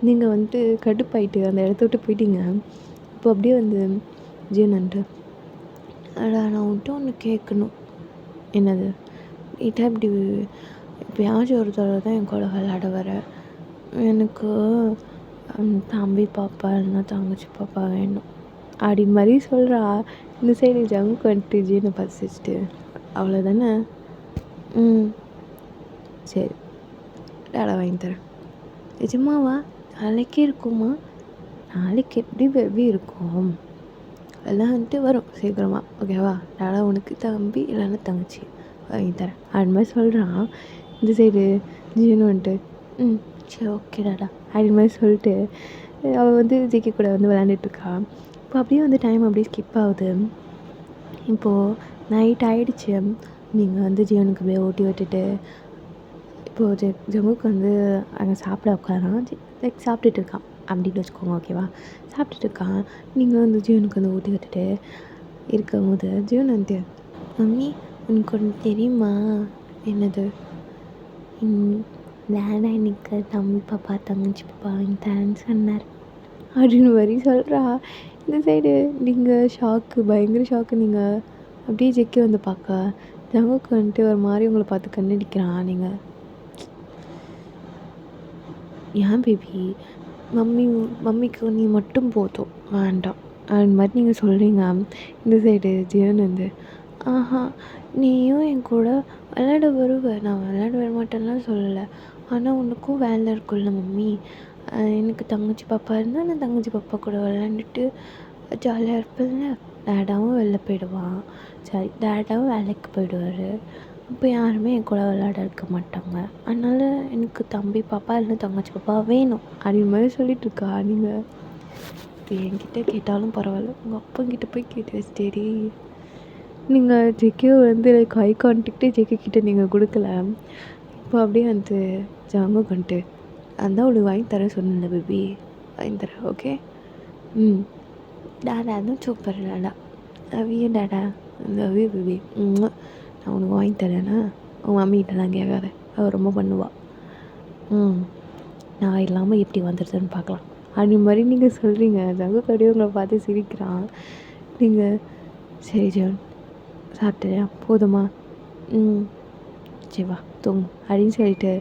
நீங்கள் கடுப்பாயிட்டு அந்த இடத்த விட்டு போயிட்டீங்க. இப்போ அப்படியே ஜீவன்ட்டு அடா நான் ஒன்று கேட்கணும். என்னது? நீட்டா இப்படி எப்பயாச்சும் ஒரு தடவை தான் என் கூட விளையாட வர, எனக்கு தம்பி பாப்பா இல்லைன்னா தங்கச்சி பாப்பா வேணும் அப்படி மாதிரி சொல்கிறா. இந்த சைடு ஜம்முக்கு ஜீனை பசிச்சுட்டு அவ்வளோதானே, சரி டாடா வாங்கி தரேன். நிஜமாவா? நாளைக்கே இருக்குமா? நாளைக்கு எப்படி பேபி இருக்கும், எல்லாம் வரும் சீக்கிரமாக ஓகேவா? டாடா உனக்கு தம்பி இல்லைன்னா தங்கச்சி வாங்கி தரேன் அது மாதிரி சொல்கிறான். இந்த சைடு ஜீனு சரி ஓகே டாடா அப்படின்னு மாதிரி சொல்லிட்டு அவள் ஜிக்கி கூட விளையாண்டுட்ருக்கா. இப்போ அப்படியே டைம் அப்படியே ஸ்கிப் ஆகுது. இப்போது நைட் ஆகிடுச்சு. நீங்கள் ஜீவனுக்கு அப்படியே ஓட்டி விட்டுட்டு இப்போது ஜம்முக்கு அங்கே சாப்பிட உட்காரான். லைக் சாப்பிட்டுட்டு இருக்கான் அப்படின்னு வச்சுக்கோங்க ஓகேவா? சாப்பிட்டுட்டு இருக்கான். நீங்கள் ஜீவனுக்கு ஊட்டி விட்டுட்டு இருக்கும்போது ஜீவன் மம்மி உனக்கு ஒன்று தெரியுமா? என்னது? டேடா இன்னைக்கு தம்பி பாப்பா தங்கச்சி பாப்பா வாங்கி தரேன்னு சொன்னார் அப்படின்னு மாதிரி சொல்கிறா. இந்த சைடு நீங்கள் ஷாக்கு, பயங்கர ஷாக்கு. நீங்கள் அப்படியே ஜெக்கி பார்க்க ஜம்முக்கு ஒரு மாதிரி உங்களை பார்த்து கண்ணடிக்கிறான். நீங்கள் ஏன் பேபி, மம்மிக்கு நீ மட்டும் போதும் வேண்டாம் அது மாதிரி நீங்கள் சொல்கிறீங்க. இந்த சைடு ஜீவன் ஆஹா நீயும் என் கூட விளையாட வருவ, நான் விளையாட வர மாட்டேன்லாம் சொல்லலை, ஆனால் உனக்கும் வேலை இருக்குல்ல மம்மி. எனக்கு தங்கச்சி பாப்பா இருந்தால் நான் தங்கச்சி பாப்பா கூட விளையாண்டுட்டு ஜாலியாக இருப்பேன்ல. டேடாவும் வெளில போயிடுவான், சரி டேடாவும் வேலைக்கு போயிடுவார், அப்போ யாருமே என் கூட விளையாட இருக்க மாட்டாங்க, அதனால் எனக்கு தம்பி பாப்பா இல்லைன்னா தங்கச்சி பாப்பா வேணும் அப்படின்னு மாதிரி சொல்லிகிட்ருக்கா. நீங்கள் இப்போ என்கிட்ட கேட்டாலும் பரவாயில்ல, உங்கள் அப்பங்கிட்ட போய் கேட்டு வச்சிட்டேடி. நீங்கள் ஜெக்கியோ லைக் ஐ கான்டாக்டே ஜெக்கிக்கிட்ட நீங்கள் கொடுக்கல. இப்போ அப்படியே ஜம்முக்கு அதான் உனக்கு வாங்கி தரேன் சொன்னேன்ல பேபி, வாங்கி தரேன் ஓகே. டாடா தான் super Tata, love you Tata, love you baby. நான் உனக்கு வாங்கி தரேன்னா உன் மம்மிகிட்டலாம் கேட்காத, அவள் ரொம்ப பண்ணுவாள். நான் இல்லாமல் எப்படி வந்துடுதுன்னு பார்க்கலாம் அப்படி மாதிரி நீங்கள் சொல்கிறீங்க. ஜங்கு கடியே உங்களை பார்த்து சிரிக்கிறான். நீங்கள் சரி ஜீவன் சாப்பிட்டியா போதுமா? சரி வா தூங்கு அப்படின்னு சொல்லிட்டு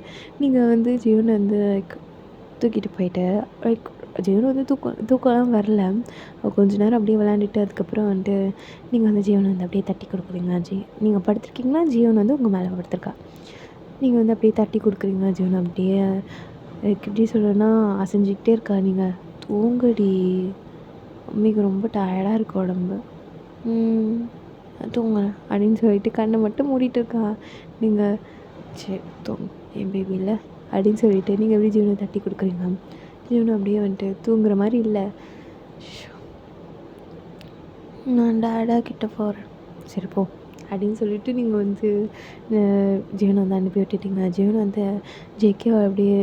நீங்கள் ஜீவனை லைக் தூக்கிட்டு போயிட்டு லைக் ஜீவன் தூக்கம்லாம் வரல. கொஞ்ச நேரம் அப்படியே விளையாண்டுட்டு அதுக்கப்புறம் நீங்கள் ஜீவனை அப்படியே தட்டி கொடுக்குறீங்க. நீங்கள் படுத்துருக்கீங்களா, ஜீவன் உங்கள் மேலே படுத்துருக்கா. நீங்கள் அப்படியே தட்டி கொடுக்குறீங்க. ஜீவன் அப்படியே எப்படி சொல்கிறேன்னா அசைஞ்சிக்கிட்டே இருக்கா. நீங்கள் தூங்குடி, மம்மிக்கு ரொம்ப டயர்டாக இருக்கு உடம்பு, தூங்க அப்படின்னு சொல்லிட்டு கண்ணை மட்டும் மூடிட்டு இருக்கா. நீங்கள் சரி தூங்கு என் பேபியில் அப்படின்னு சொல்லிட்டு நீங்கள் எப்படி ஜீவனை தட்டி கொடுக்குறீங்க. ஜீவனை அப்படியே தூங்குற மாதிரி இல்லை. நான் டேடா கிட்ட போகிறேன், சரி போ அப்படின்னு சொல்லிட்டு நீங்கள் ஜீவனை அனுப்பி விட்டுட்டீங்க. ஜீவன் ஜேகே அப்படியே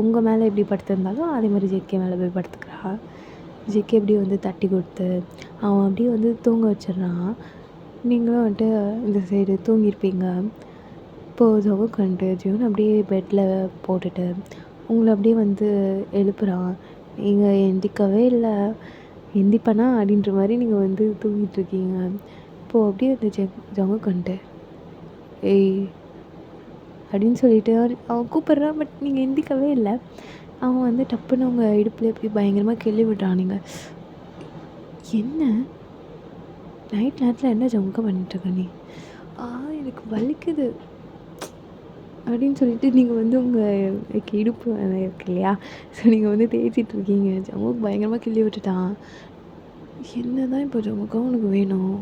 உங்கள் மேலே எப்படி படுத்திருந்தாலும் அதே மாதிரி ஜேகே மேலே போய் படுத்துக்கிறா. ஜேகே அப்படியே தட்டி கொடுத்து அவன் அப்படியே தூங்க வச்சிடறான். நீங்களும் இந்த சைடு தூங்கியிருப்பீங்க. இப்போது ஜவுக்கு ஜீவன் அப்படியே பெட்டில் போட்டுட்டு உங்களை அப்படியே எழுப்புறான். நீங்கள் எந்திக்கவே இல்லை, எந்திப்பனா அப்படின்ற மாதிரி நீங்கள் வந்து தூங்கிட்டுருக்கீங்க. இப்போது அப்படியே அந்த ஜமுக்கு வந்துட்டு ஏய் அப்படின்னு சொல்லிட்டு அவன் கூப்பிட்றான். பட் நீங்கள் எந்திக்கவே இல்லை. அவன் வந்து டப்புன்னு உங்கள் இடுப்பில் எப்படி பயங்கரமாக கிள்ளி விட்றான். நீங்கள் என்ன நைட் நேரத்தில் என்ன ஜமுக்க பண்ணிட்டுருக்க நீ? எனக்கு வலிக்குது அப்படின்னு சொல்லிட்டு நீங்கள் வந்து உங்கள் இடுப்பு இருக்கு இல்லையா, ஸோ நீங்கள் வந்து தேய்ச்சிட்ருக்கீங்க. ஜமுக்கு பயங்கரமாக கிள்ளி விட்டுட்டான். என்ன தான் இப்போ ஜமுக்கா உனக்கு வேணும்?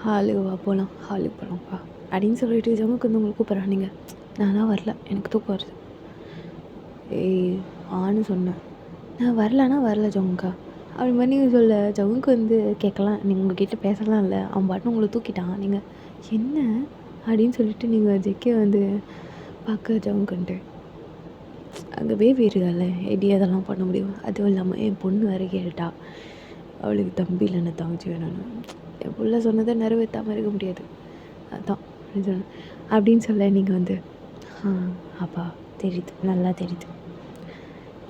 ஹாலுக்கு வா போகலாம், ஹாலுக்கு போகலாம்ப்பா அப்படின்னு சொல்லிட்டு ஜமுக்கு வந்து உங்களுக்கு கூப்பிட்றான். நீங்கள் நான் தான் வரல, எனக்கு தூக்கம் வருது. ஏய் ஆன்னு சொன்னேன். நான் வரலன்னா வரல ஜமுக்கா அப்படி மாதிரி நீங்கள் சொல்ல ஜமுக்கு வந்து கேட்கலாம், நீங்கள் உங்ககிட்ட பேசலாம் இல்லை, அவன் பாட்டு உங்களை தூக்கிட்டான். நீங்கள் என்ன அப்படின்னு சொல்லிட்டு நீங்கள் ஜெக்கே வந்து பார்க்க ஜமுக்குன்ட்டு அங்கே பேபி இருக்கால, எப்படி அதெல்லாம் பண்ண முடியும்? அதுவும் இல்லாமல் என் பொண்ணு வேறு கேட்டுட்டா, அவளுக்கு தம்பி இல்லைன்னு தங்கச்சி வேணும்னு. என் பிள்ளை சொன்னதை நிறைவேற்றாமல் இருக்க முடியாது, அதான் அப்படின்னு சொன்னேன். அப்படின்னு சொல்ல நீங்கள் வந்து அப்பா தெரியுது, நல்லா தெரியுது,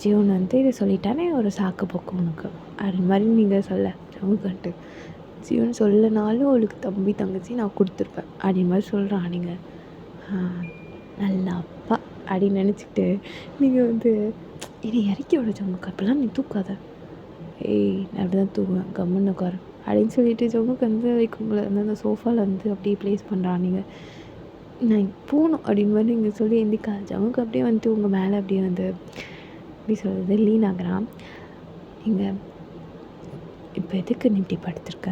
ஜீவன் வந்து இதை சொல்லிட்டானே ஒரு சாக்கு போக்கு உனக்கு அது மாதிரி நீங்கள் சொல்ல ஜமுக்கன்ட்டு. ஜீவன் சொல்லனாலும் அவளுக்கு தம்பி தங்கச்சி நான் கொடுத்துருப்பேன் அப்படி மாதிரி சொல்கிறான். நீங்கள் நல்ல அப்பா அப்படின்னு நினச்சிக்கிட்டு நீங்கள் வந்து என்னை இறக்கி விட ஜமுக்கு, அப்போல்லாம் நீ தூக்காத. ஏய் நான் அப்படி தான் தூக்குவேன், கம்முன்னு உட்காரு அப்படின்னு சொல்லிட்டு ஜமுக்கு வந்து உங்களை வந்து அந்த சோஃபாவில் வந்து அப்படியே ப்ளேஸ் பண்ணுறான். நீங்கள் நான் போகணும் அப்படின்னு மாதிரி நீங்கள் சொல்லி எந்திக்கா ஜமுக்கு அப்படியே வந்துட்டு உங்கள் மேலே அப்படியே வந்து எப்படி சொல்கிறது லீன் ஆகிறான். நீங்கள் இப்போ எதுக்கு நீ இப்படி படுத்திருக்க?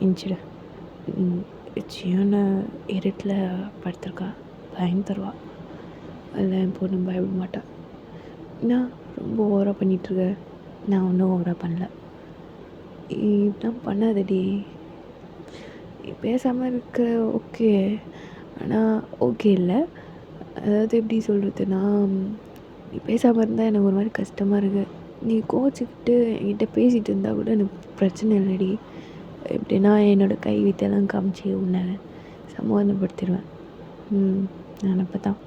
இன்ச்சிடு சின்ன இருட்டில் படுத்திருக்கா, பயன் தருவா, அதில் என் பொண்ணு பயப்பட மாட்டேன். நான் ரொம்ப ஓவராக பண்ணிகிட்ருக்க. நான் ஒன்றும் ஓவராக பண்ணல, இப்படிலாம் பண்ணாதடி. நீ பேசாமல் இருக்க ஓகே, ஆனால் ஓகே இல்லை. அதாவது எப்படி சொல்கிறதுனா, நீ பேசாமல் இருந்தால் எனக்கு ஒரு மாதிரி கஷ்டமாக இருக்குது. நீ கோச்சிக்கிட்டு என்கிட்ட பேசிகிட்டு இருந்தால் கூட எனக்கு பிரச்சனை இல்லைடி. எப்படின்னா என்னோடய கை வித்தெல்லாம் காமிச்சு உன்னை சமாதானப்படுத்திடுவேன். நான் அப்போ தான்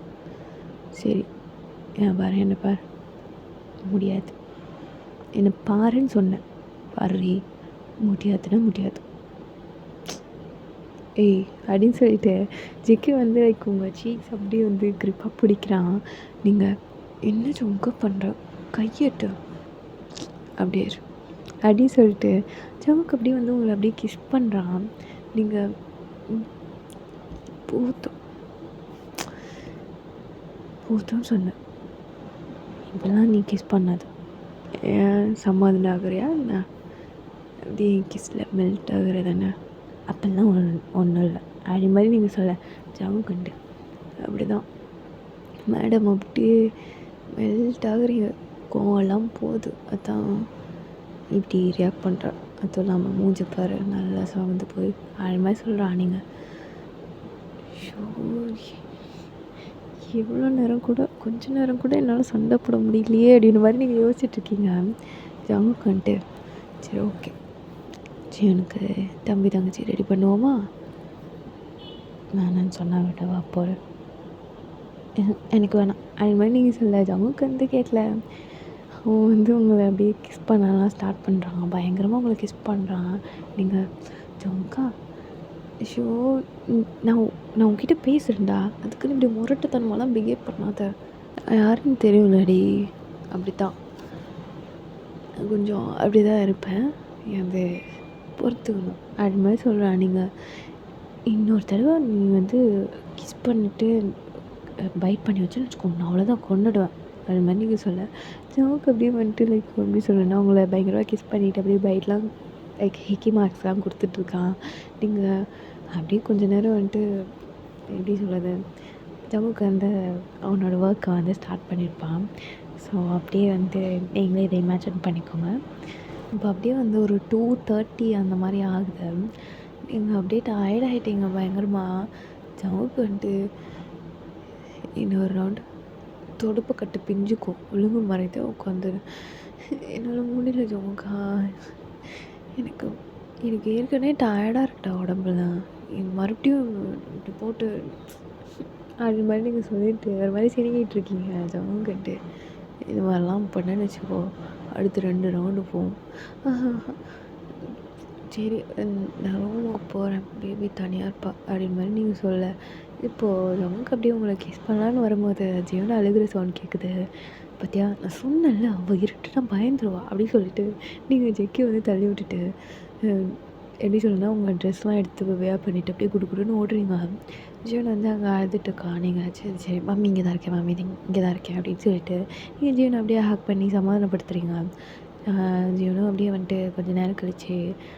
சரி பாரு, என்ன பாரு, முடியாது, என்னை பாருன்னு சொன்னேன், பாரு முடியாதுன்னா முடியாது. ஏய் அப்படின்னு சொல்லிட்டு ஜிக்கி வந்து லைக் உங்கள் சீக்ஸ் அப்படியே வந்து க்ரிப்பாக பிடிக்கிறான். நீங்கள் என்ன ஜொங்க பண்ணுற, கையெட்டு அப்படியே அப்படின்னு சொல்லிட்டு ஜமுக்கு அப்படியே வந்து உங்களை அப்படியே கிஸ் பண்ணுறான். நீங்கள் பூத்தம் சொன்னேன், இப்போல்லாம் நீ கிஸ் பண்ணாது, ஏன் சமாதானம் ஆகுறியா என்ன? அப்படியே கிஸ்ஸில் மெல்ட் ஆகுறதானே, அப்போல்லாம் ஒன்றும் இல்லை அது மாதிரி நீங்கள் சொல்ல ஜமுக்குண்டு அப்படி தான் மேடம் அப்படியே மெல்ட் ஆகுறீங்க, கோவம்லாம் போகுது, அதான் இப்படி ரியாக்ட் பண்ணுறேன். அதுவும் இல்லாமல் மூஞ்சி பாரு நல்லா சவந்து போய் அது மாதிரி சொல்கிறான். நீங்கள் எவ்வளோ நேரம் கூட கொஞ்ச நேரம் கூட என்னால் சண்டை போட முடியலையே அப்படின்ற மாதிரி நீங்கள் யோசிச்சுட்ருக்கீங்க. ஜமுக்குன்ட்டு சரி ஓகே, சரி எனக்கு தம்பி தங்கச்சி ரெடி பண்ணுவோமா? நான் சொன்னால் விடவா போகிறேன், எனக்கு வேணாம் அது மாதிரி நீங்கள் சொல்ல. ஜமுக்கு வந்து கேட்கல, அவன் வந்து உங்களை அப்படியே கிஸ் பண்ணலாம் ஸ்டார்ட் பண்ணுறான், பயங்கரமாக உங்களை கிஸ் பண்ணுறான். நீங்கள் ஜமுக்கா ஷோ நான் உங்ககிட்ட பேசுகிறேன்டா, அதுக்குன்னு இப்படி முரட்டுத்தனமாலாம் பிஹேவ் பண்ணாத, யாருன்னு தெரியும்லடி, அப்படி தான் கொஞ்சம் அப்படி தான் இருப்பேன், அது பொறுத்துக்கணும் அது மாதிரி சொல்கிறேன். நீங்கள் இன்னொரு தடவை நீ வந்து கிஸ் பண்ணிவிட்டு பைட் பண்ணி வச்சுன்னு வச்சுக்கோங்க, அவ்வளோதான் கொண்டுடுவேன் அது மாதிரி நீங்கள் சொல்ல. ஜோக்கு அப்படியே வந்துட்டு லைக் எப்படி சொல்லணும்னா உங்களை பயங்கரமாக கிஸ் பண்ணிவிட்டு அப்படியே பைட்லாம் லைக் ஹிக்கி மார்க்ஸ்லாம் கொடுத்துட்ருக்கான். நீங்கள் அப்படியே கொஞ்ச நேரம் வந்துட்டு எப்படி சொல்கிறது ஜமுக்கு அந்த அவனோட ஒர்க்கை வந்து ஸ்டார்ட் பண்ணியிருப்பான். ஸோ அப்படியே வந்து நீங்களே இதை இமேஜின் பண்ணிக்கோங்க. இப்போ அப்படியே வந்து ஒரு 2:30 அந்த மாதிரி ஆகுது. நீங்கள் அப்படியே டயர்ட் ஆகிட்டீங்க பயங்கரமாக. ஜமுக்கு வந்துட்டு இன்னொரு ரவுண்டு தொடுப்பு கட்டு பிஞ்சுக்கும் ஒழுங்கு மறைத்து உட்காந்துரு, என்னால் முடியல ஜமுக்கா, எனக்கு ஏற்கனவே டயர்டாக இருக்குடா உடம்புலாம், மறுபடியும் இப்படி போட்டு அது மாதிரி நீங்கள் சொல்லிட்டு வேறு மாதிரி சிரிக்கிட்டு இருக்கீங்க. ஜமுக்கிட்டு இது மாதிரிலாம் பண்ணேன்னு வச்சுக்கோ அடுத்து 2 ரவுண்டு போவோம். சரி நான் ரூமுக்கு போகிறேன், பேபி தனியாக இருப்பா அப்படின்னு மாதிரி நீங்கள் சொல்ல, இப்போது நமக்கு அப்படியே உங்களை கிஸ் பண்ணலான்னு வரும்போது ஜீவனை அழுகிற சவுண்ட் கேட்குது. பார்த்தியா நான் சொன்னேன்ல அவள் இருட்டுனா பயந்துருவா அப்படின்னு சொல்லிட்டு நீங்கள் ஜெக்கி வந்து தள்ளி விட்டுட்டு எப்படி சொல்லுன்னா உங்கள் ட்ரெஸ்லாம் எடுத்து வேர் பண்ணிவிட்டு அப்படியே குடுன்னு ஓடுறீங்க. ஜீவன் வந்து அங்கே அழுதுட்டு இருக்கா. நீங்கள் சரி சரி மம்மி இங்கே தான் இருக்கேன், மம்மி இங்கே தான் இருக்கேன் அப்படின்னு சொல்லிட்டு நீங்கள் ஜீவனை அப்படியே ஹக் பண்ணி சமாதானப்படுத்துறீங்க. ஜீவனும் அப்படியே வந்துட்டு கொஞ்சம் நேரம் கழிச்சு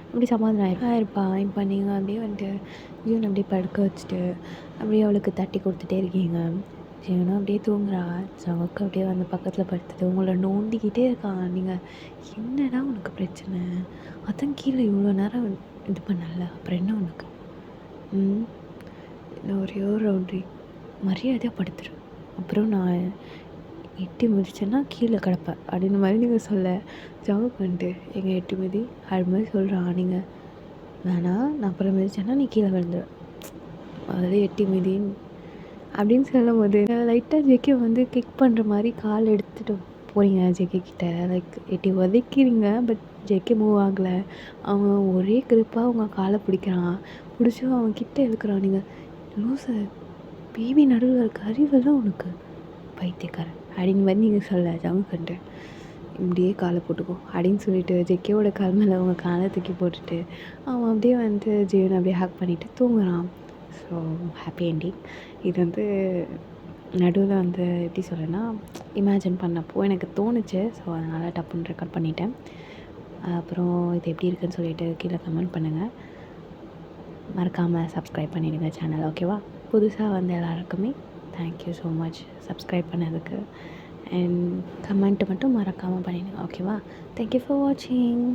அப்படி சமாதானம் ஆயிருப்பான். இப்போ நீங்கள் அப்படியே வந்துட்டு ஜீவனை அப்படியே படுக்க வச்சுட்டு அப்படியே அவளுக்கு தட்டி கொடுத்துட்டே இருக்கீங்க. ஜீவனும் அப்படியே தூங்குறா. நமக்கு அப்படியே வந்து பக்கத்தில் படுத்துட்டு உங்களை நோண்டிக்கிட்டே இருக்கான். நீங்கள் என்னடா உனக்கு பிரச்சனை, அதான் கீழே இவ்வளோ நேரம் இது பண்ணல, அப்புறம் என்ன உனக்கு? இன்னும் ஒரே ஒரு ரவுண்ட்ரி மரியாதையாக படுத்துரு, அப்புறம் நான் எட்டி மிதிச்சேன்னா கீழே கிடப்பேன் அப்படின்னு மாதிரி நீங்கள் சொல்ல ஜாப் பண்ணிட்டு எங்கள் எட்டி மிதி அது மாதிரி சொல்கிறான். நீங்கள் வேணாம் நான் அப்புறம் மிதிச்சேன்னா நீ கீழே விழுந்துடும், அதில் எட்டி மிதி அப்படின்னு சொல்லும் போது லைட்டாக ஜெக்கி வந்து கிக் பண்ணுற மாதிரி கால் எடுத்துகிட்டு போகிறீங்க ஜெக்கி கிட்ட, லைக் எட்டி உதைக்கிறீங்க. பட் ஜெக்கி மூவ் ஆகலை. அவன் ஒரே கிரிப்பாக அவங்க காலை பிடிக்கிறான். பிடிச்சி அவன் கிட்ட இழுக்கிறான். நீங்கள் லூசு, பேபி நடுவில் இருக்க அறிவெல்லாம் உனக்கு, பைத்தியக்காரன் அப்படின்னு மாதிரி நீங்கள் சொல்ல ஜமுக்கண்டு இப்படியே காலை போட்டுக்கோ அப்படின்னு சொல்லிட்டு ஜெக்கியோட கால் மேலே அவங்க காலை தூக்கி போட்டுட்டு அவன் அப்படியே வந்து ஜீவனை அப்படியே ஹேக் பண்ணிவிட்டு தூங்குறான். So happy ending. இது வந்து நடுவில் வந்து எப்படி சொல்கிறேன்னா இமேஜின் பண்ணப்போ எனக்கு தோணுச்சு. ஸோ அதனால் டப்புன்னு ரெக்கார்ட் பண்ணிட்டேன். அப்புறம் இது எப்படி இருக்குதுன்னு சொல்லிட்டு கீழே கமெண்ட் பண்ணுங்கள். மறக்காமல் சப்ஸ்கிரைப் பண்ணிடுங்க சேனல், ஓகேவா? புதுசாக வந்து எல்லாருக்குமே தேங்க்யூ ஸோ மச் சப்ஸ்கிரைப் பண்ணதுக்கு. அண்ட் கமெண்ட்டு மட்டும் மறக்காமல் பண்ணிடுங்க, ஓகேவா? தேங்க்யூ ஃபார் வாட்சிங்.